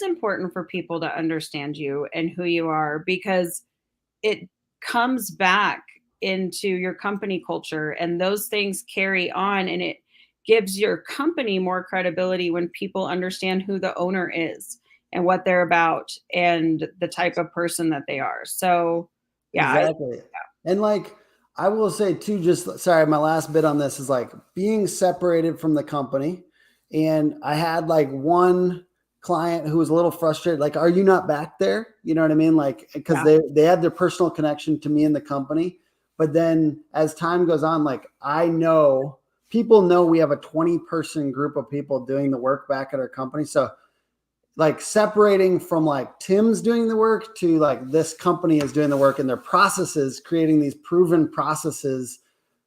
important for people to understand you and who you are, because it comes back into your company culture and those things carry on, and it gives your company more credibility when people understand who the owner is and what they're about and the type of person that they are. So yeah. Exactly. And like, I will say too, just sorry, my last bit on this is like being separated from the company. And I had like one client who was a little frustrated, like, are you not back there? You know what I mean? Like, because they had their personal connection to me and the company. But then as time goes on, like I know people know we have a 20-person group of people doing the work back at our company. So like separating from like Tim's doing the work to like this company is doing the work and their processes, creating these proven processes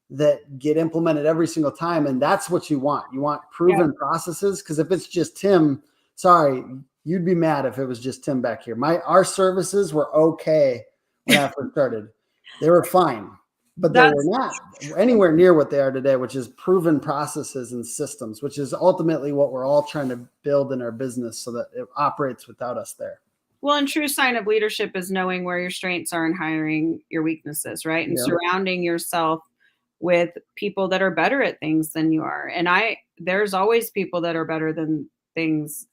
that get implemented every single time. And that's what you want. You want proven processes. Cause if it's just Tim, sorry, you'd be mad if it was just Tim back here. Our services were okay when I first started. They were fine, but they were not anywhere near what they are today, which is proven processes and systems, which is ultimately what we're all trying to build in our business so that it operates without us there. Well, and true sign of leadership is knowing where your strengths are and hiring your weaknesses, right? And surrounding yourself with people that are better at things than you are. And there's always people that are better at things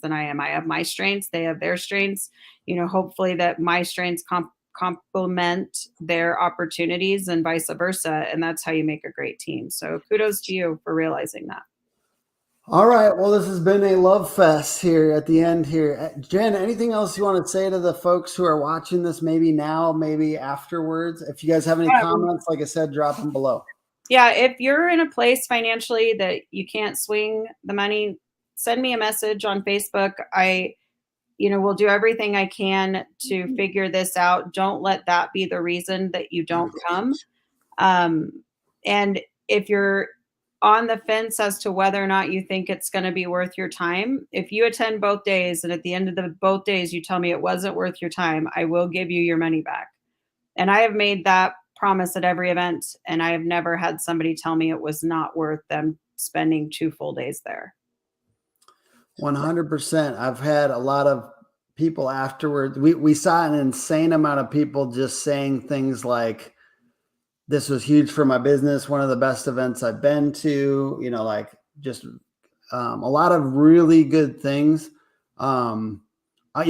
than I am. I have my strengths, they have their strengths, hopefully that my strengths complement their opportunities and vice versa. And that's how you make a great team. So kudos to you for realizing that. All right. Well, this has been a love fest here at the end here. Jen, anything else you want to say to the folks who are watching this, maybe now, maybe afterwards? If you guys have any comments, like I said, drop them below. Yeah. If you're in a place financially that you can't swing the money, send me a message on Facebook. We'll do everything I can to figure this out. Don't let that be the reason that you don't come. And if you're on the fence as to whether or not you think it's going to be worth your time, if you attend both days and at the end of both days you tell me it wasn't worth your time, I will give you your money back. And I have made that promise at every event, and I have never had somebody tell me it was not worth them spending 2 full days there. 100%. I've had a lot of people afterwards. We saw an insane amount of people just saying things like, this was huge for my business. One of the best events I've been to, like just a lot of really good things. You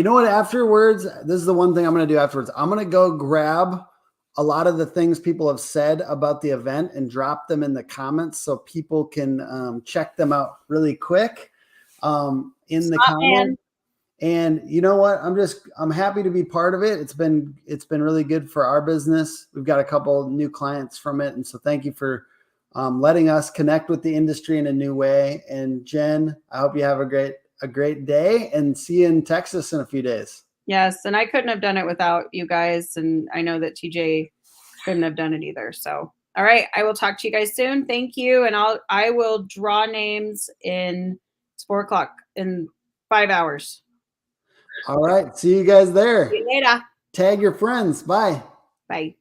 know what? Afterwards, this is the one thing I'm going to do afterwards. I'm going to go grab a lot of the things people have said about the event and drop them in the comments so people can check them out really quick in the comments. And you know what? I'm happy to be part of it. It's been really good for our business. We've got a couple new clients from it. And so thank you for letting us connect with the industry in a new way. And Jen, I hope you have a great day and see you in Texas in a few days. Yes. And I couldn't have done it without you guys. And I know that TJ couldn't have done it either. So, all right. I will talk to you guys soon. Thank you. And I will draw names it's 4:00 in 5 hours. All right. See you guys there. See you later. Tag your friends. Bye. Bye.